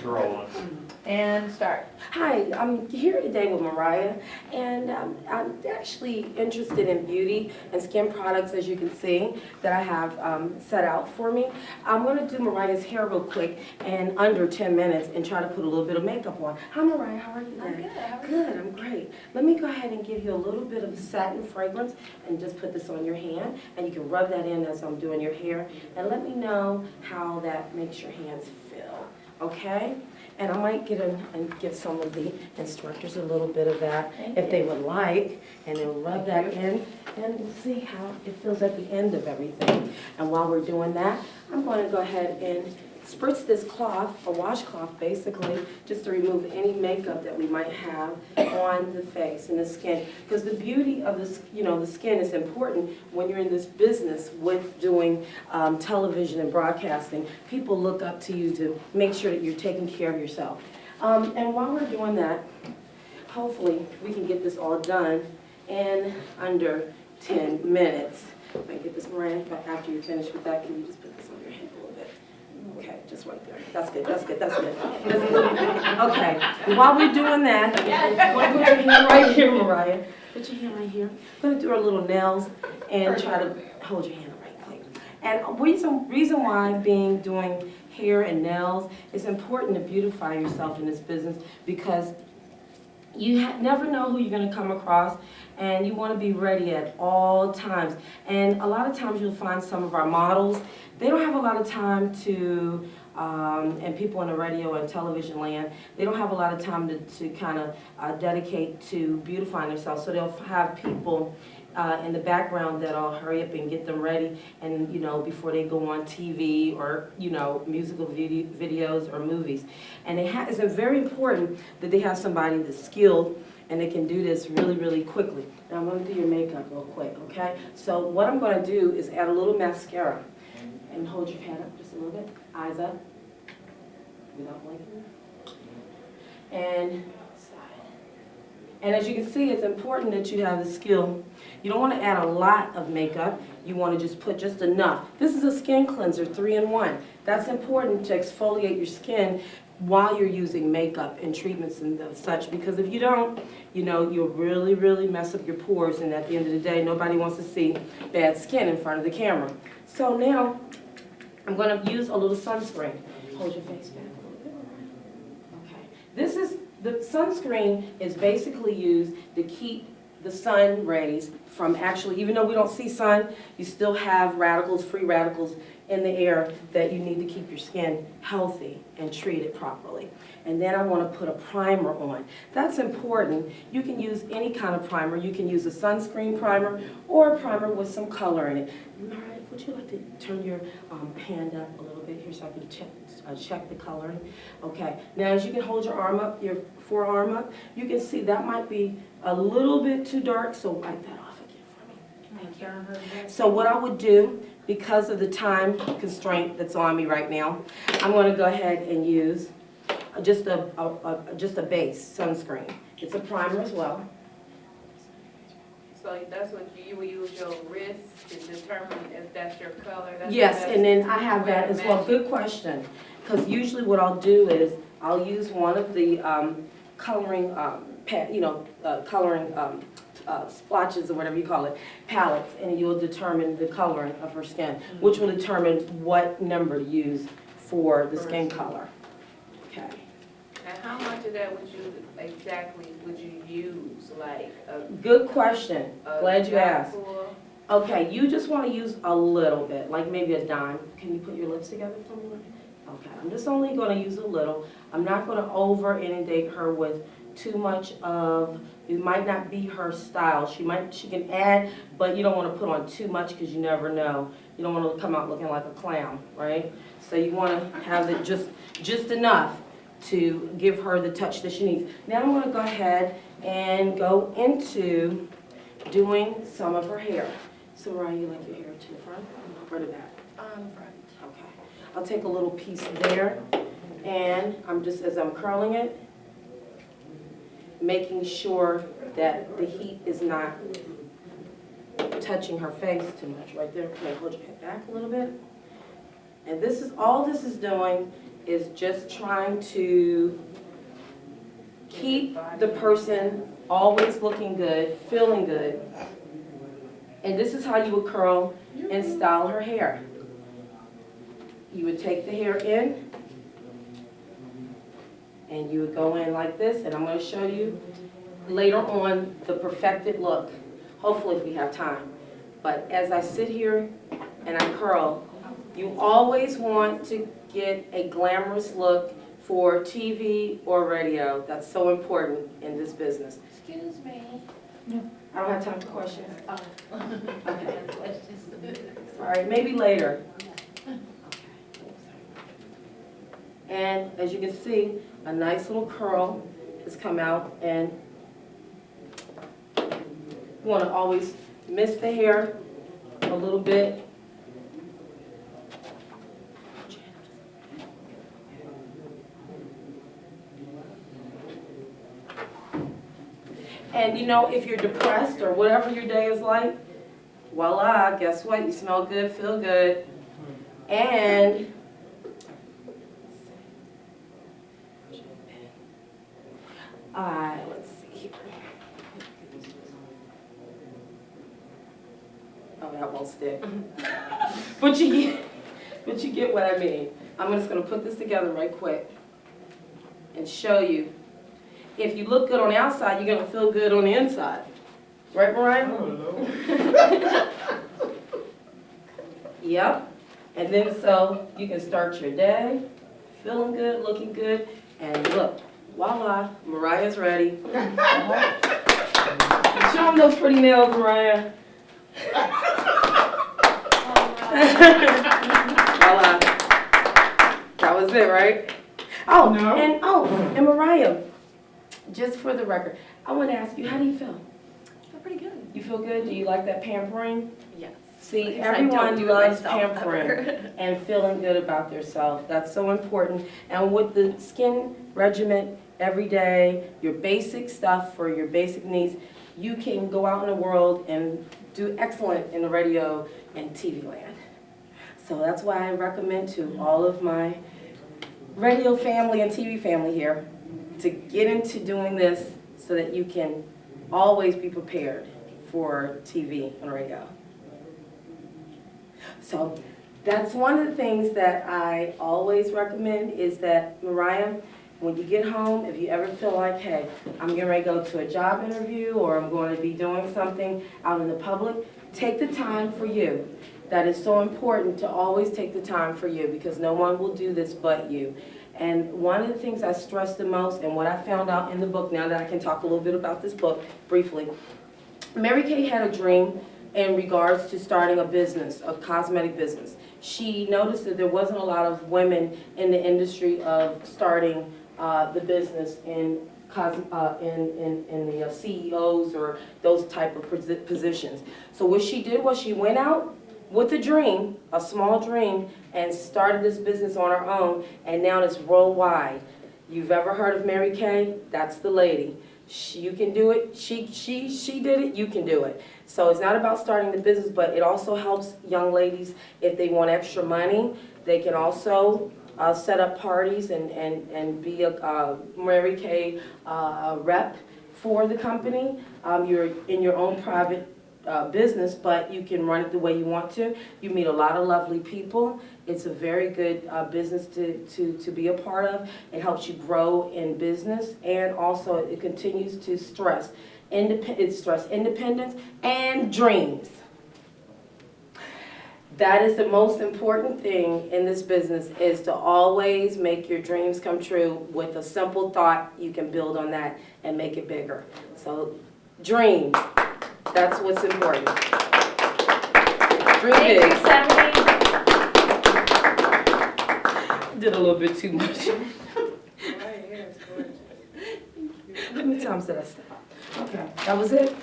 Rolling. And start. Hi, I'm here today with Mariah, and I'm actually interested in beauty and skin products, as you can see, that I have set out for me. I'm going to do Mariah's hair real quick in under 10 minutes and try to put a little bit of makeup on. Hi, Mariah, how are you I'm today? good. How are you? Good, I'm great. Let me go ahead and give you a little bit of satin fragrance and just put this on your hand, and you can rub that in as I'm doing your hair, and let me know how that makes your hands feel, okay? And I might get in and give some of the instructors a little bit of that if they would like, and then rub that in, and we'll see how it feels at the end of everything. And while we're doing that, I'm going to go ahead and spritz this cloth, a washcloth basically, just to remove any makeup that we might have on the face and the skin. Because the beauty of the skin is important when you're in this business with doing television and broadcasting. People look up to you to make sure that you're taking care of yourself. And while we're doing that, hopefully we can get this all done in under 10 minutes. If I get this, Mariah, but after you're finished with that, can you just put this on your head a little bit? Okay, just right there. That's good, that's good, that's good. Okay, while we're doing that, put your hand right here, Mariah. Put your hand right here. I'm gonna do our little nails and try to hold your hand right quick. And reason why doing hair and nails is important to beautify yourself in this business, because you never know who you're going to come across, and you want to be ready at all times. And a lot of times you'll find some of our models, they don't have a lot of time to, and people in the radio and television land, they don't have a lot of time to kind of dedicate to beautifying themselves. So they'll have people in the background that'll hurry up and get them ready, and before they go on TV or musical videos or movies. And it's very important that they have somebody that's skilled and they can do this really, really quickly. Now I'm going to do your makeup real quick, okay? So what I'm going to do is add a little mascara, and hold your head up just a little bit, eyes up, without blinking, and as you can see, it's important that you have the skill. You don't want to add a lot of makeup. You want to just put just enough. This is a skin cleanser, 3-in-1. That's important to exfoliate your skin while you're using makeup and treatments and such, because if you don't, you'll really, really mess up your pores, and at the end of the day, nobody wants to see bad skin in front of the camera. So now, I'm going to use a little sunscreen. Hold your face back a little bit. Okay. The sunscreen is basically used to keep the sun rays from actually, even though we don't see sun, you still have radicals, free radicals in the air that you need to keep your skin healthy and treat it properly. And then I want to put a primer on. That's important. You can use any kind of primer. You can use a sunscreen primer or a primer with some color in it. All right, would you like to turn your hand up a little bit here so I can check the coloring? Okay, now as you can hold your arm up, your forearm up, you can see that might be a little bit too dark, so wipe that off again for me. Thank you. So what I would do, because of the time constraint that's on me right now, I'm going to go ahead and use just a base sunscreen. It's a primer as well. So that's what you will use your wrist to determine if that's your color? That's Yes, and then I have that as well. Good question. Because usually what I'll do is I'll use one of the coloring, splotches or whatever you call it, palettes, and you'll determine the coloring of her skin, which will determine what number to use for the skin color. Okay. And how much of that would you use, like Good question. Glad you asked. for? Okay, you just want to use a little bit, like maybe a dime. Can you put your lips together for me? Okay, I'm just only going to use a little. I'm not going to over inundate her with too much of, it might not be her style. She can add, but you don't want to put on too much because you never know. You don't want to come out looking like a clown, right? So you want to have it just enough to give her the touch that she needs. Now I'm going to go ahead and go into doing some of her hair. So Mariah, you like your hair to the front or the back? Front. Okay. I'll take a little piece there, and as I'm curling it, making sure that the heat is not touching her face too much right there. Okay, hold your head back a little bit. And all this is doing is just trying to keep the person always looking good, feeling good. And this is how you would curl and style her hair. You would take the hair in, and you would go in like this, and I'm going to show you later on the perfected look, hopefully if we have time. But as I sit here and I curl, you always want to get a glamorous look for TV or radio. That's so important in this business. Excuse me. I don't have time for questions. Okay. All right, maybe later. And as you can see, a nice little curl has come out, and you want to always mist the hair a little bit. And you know, if you're depressed or whatever your day is like, voila, guess what? You smell good, feel good. And let's see here. Oh, that won't stick. But you get what I mean. I'm just going to put this together right quick and show you. If you look good on the outside, you're going to feel good on the inside. Right, Mariah? Yep. And then so you can start your day feeling good, looking good, and look, voila, Mariah's ready. Show them those pretty nails, Mariah. Voila. That was it, right? Oh, no. And Mariah, just for the record, I want to ask you, how do you feel? I feel pretty good. You feel good? Do you like that pampering? Yes. See, everyone loves pampering and feeling good about themselves. That's so important. And with the skin regimen every day, your basic stuff for your basic needs, you can go out in the world and do excellent in the radio and TV land. So that's why I recommend to all of my radio family and TV family here to get into doing this so that you can always be prepared for TV and radio. So that's one of the things that I always recommend is that, Mariah, when you get home, if you ever feel like, hey, I'm getting ready to go to a job interview or I'm going to be doing something out in the public, take the time for you. That is so important to always take the time for you because no one will do this but you. And one of the things I stress the most and what I found out in the book, now that I can talk a little bit about this book briefly, Mary Kay had a dream in regards to starting a business, a cosmetic business. She noticed that there wasn't a lot of women in the industry of starting the business in the CEOs or those type of positions. So what she did was she went out with a dream, a small dream, and started this business on her own, and now it's worldwide. You've ever heard of Mary Kay? That's the lady. You can do it. She did it. You can do it. So it's not about starting the business, but it also helps young ladies if they want extra money. They can also set up parties and be a Mary Kay rep for the company. You're in your own private business, but you can run it the way you want to. You meet a lot of lovely people. It's a very good business to be a part of. It helps you grow in business, and also it continues to stress independence and dreams. That is the most important thing in this business, is to always make your dreams come true. With a simple thought, you can build on that and make it bigger. So dream. That's what's important. Dream big. Did a little bit too much. How many times did I stop? Okay, that was it.